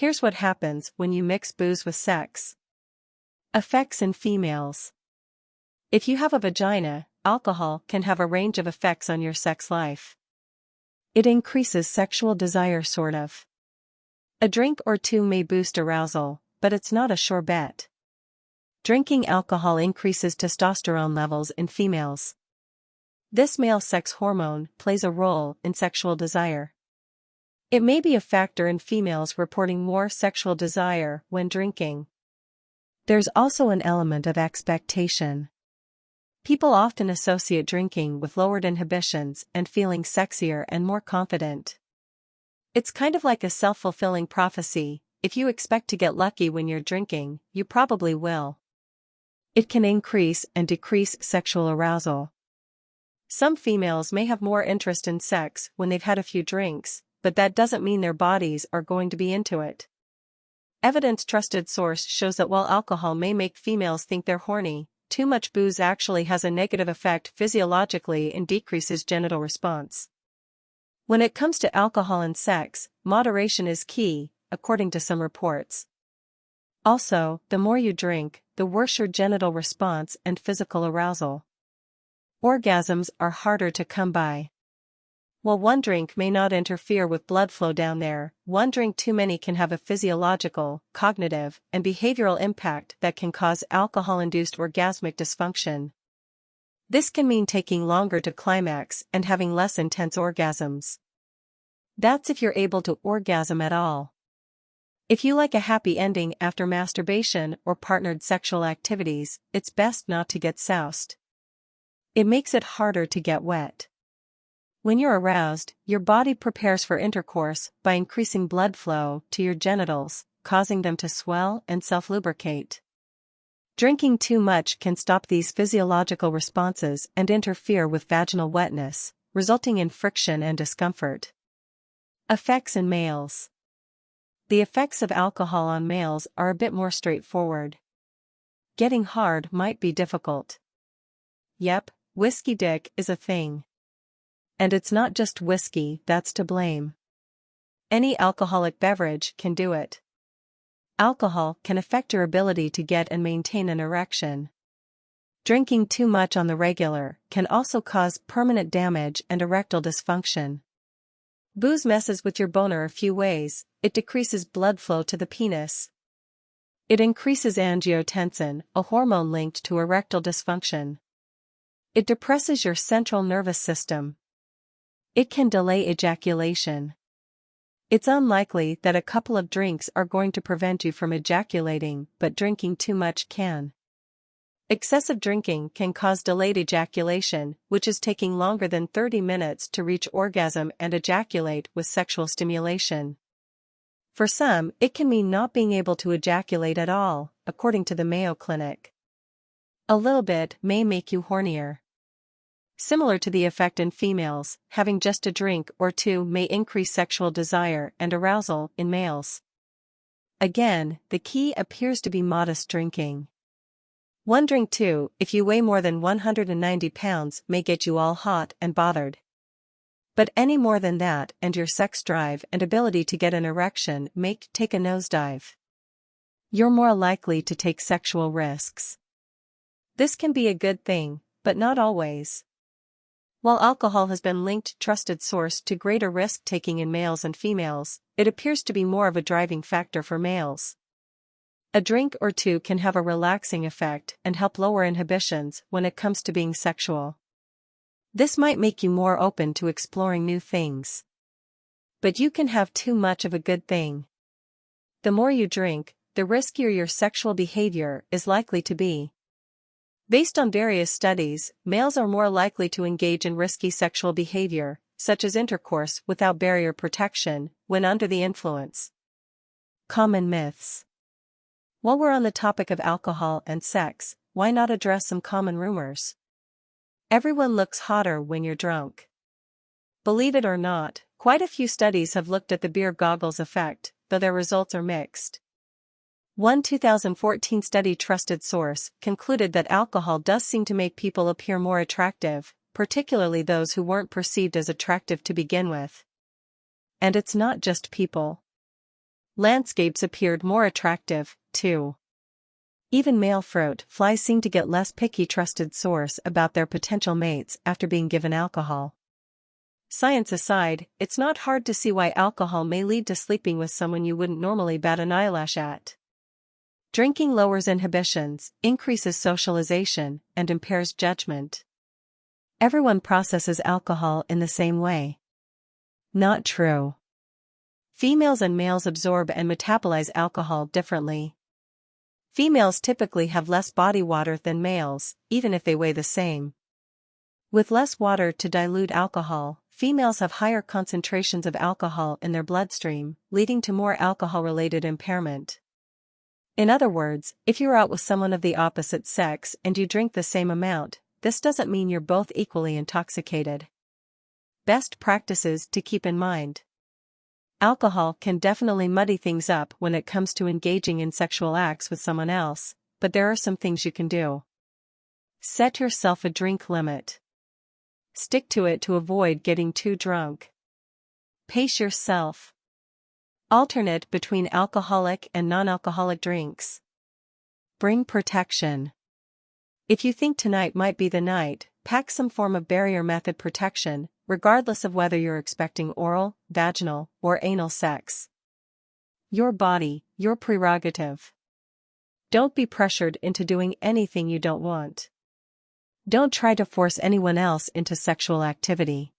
Here's what happens when you mix booze with sex. Effects in females. If you have a vagina, alcohol can have a range of effects on your sex life. It increases sexual desire sort of. A drink or two may boost arousal, but it's not a sure bet. Drinking alcohol increases testosterone levels in females. This male sex hormone plays a role in sexual desire. It may be a factor in females reporting more sexual desire when drinking. There's also an element of expectation. People often associate drinking with lowered inhibitions and feeling sexier and more confident. It's kind of like a self-fulfilling prophecy. If you expect to get lucky when you're drinking, you probably will. It can increase and decrease sexual arousal. Some females may have more interest in sex when they've had a few drinks, but that doesn't mean their bodies are going to be into it. EvidenceTrusted Source shows that while alcohol may make females think they're horny, too much booze actually has a negative effect physiologically and decreases genital response. When it comes to alcohol and sex, moderation is key, according to some reports. Also, the more you drink, the worse your genital response and physical arousal. Orgasms are harder to come by. While one drink may not interfere with blood flow down there, one drink too many can have a physiological, cognitive, and behavioral impact that can cause alcohol-induced orgasmic dysfunction. This can mean taking longer to climax and having less intense orgasms. That's if you're able to orgasm at all. If you like a happy ending after masturbation or partnered sexual activities, it's best not to get soused. It makes it harder to get wet. When you're aroused, your body prepares for intercourse by increasing blood flow to your genitals, causing them to swell and self-lubricate. Drinking too much can stop these physiological responses and interfere with vaginal wetness, resulting in friction and discomfort. Effects in males. The effects of alcohol on males are a bit more straightforward. Getting hard might be difficult. Yep, whiskey dick is a thing. And it's not just whiskey that's to blame. Any alcoholic beverage can do it. Alcohol can affect your ability to get and maintain an erection. Drinking too much on the regular can also cause permanent damage and erectile dysfunction. Booze messes with your boner a few ways. It decreases blood flow to the penis. It increases angiotensin, a hormone linked to erectile dysfunction. It depresses your central nervous system. It can delay ejaculation. It's unlikely that a couple of drinks are going to prevent you from ejaculating, but drinking too much can. Excessive drinking can cause delayed ejaculation, which is taking longer than 30 minutes to reach orgasm and ejaculate with sexual stimulation. For some, it can mean not being able to ejaculate at all, according to the Mayo Clinic. A little bit may make you hornier. Similar to the effect in females, having just a drink or two may increase sexual desire and arousal in males. Again, the key appears to be modest drinking. One drink too, if you weigh more than 190 pounds, may get you all hot and bothered. But any more than that and your sex drive and ability to get an erection may take a nosedive. You're more likely to take sexual risks. This can be a good thing, but not always. While alcohol has been linked trusted source to greater risk-taking in males and females, it appears to be more of a driving factor for males. A drink or two can have a relaxing effect and help lower inhibitions when it comes to being sexual. This might make you more open to exploring new things. But you can have too much of a good thing. The more you drink, the riskier your sexual behavior is likely to be. Based on various studies, males are more likely to engage in risky sexual behavior, such as intercourse without barrier protection, when under the influence. Common myths. While we're on the topic of alcohol and sex, why not address some common rumors? Everyone looks hotter when you're drunk. Believe it or not, quite a few studies have looked at the beer goggles effect, though their results are mixed. One 2014 study trusted source concluded that alcohol does seem to make people appear more attractive, particularly those who weren't perceived as attractive to begin with. And it's not just people. Landscapes appeared more attractive, too. Even male fruit flies seem to get less picky. Trusted source about their potential mates after being given alcohol. Science aside, it's not hard to see why alcohol may lead to sleeping with someone you wouldn't normally bat an eyelash at. Drinking lowers inhibitions, increases socialization, and impairs judgment. Everyone processes alcohol in the same way. Not true. Females and males absorb and metabolize alcohol differently. Females typically have less body water than males, even if they weigh the same. With less water to dilute alcohol, females have higher concentrations of alcohol in their bloodstream, leading to more alcohol-related impairment. In other words, if you're out with someone of the opposite sex and you drink the same amount, this doesn't mean you're both equally intoxicated. Best practices to keep in mind. Alcohol can definitely muddy things up when it comes to engaging in sexual acts with someone else, but there are some things you can do. Set yourself a drink limit. Stick to it to avoid getting too drunk. Pace yourself. Alternate between alcoholic and non-alcoholic drinks. Bring protection. If you think tonight might be the night, pack some form of barrier method protection, regardless of whether you're expecting oral, vaginal, or anal sex. Your body, your prerogative. Don't be pressured into doing anything you don't want. Don't try to force anyone else into sexual activity.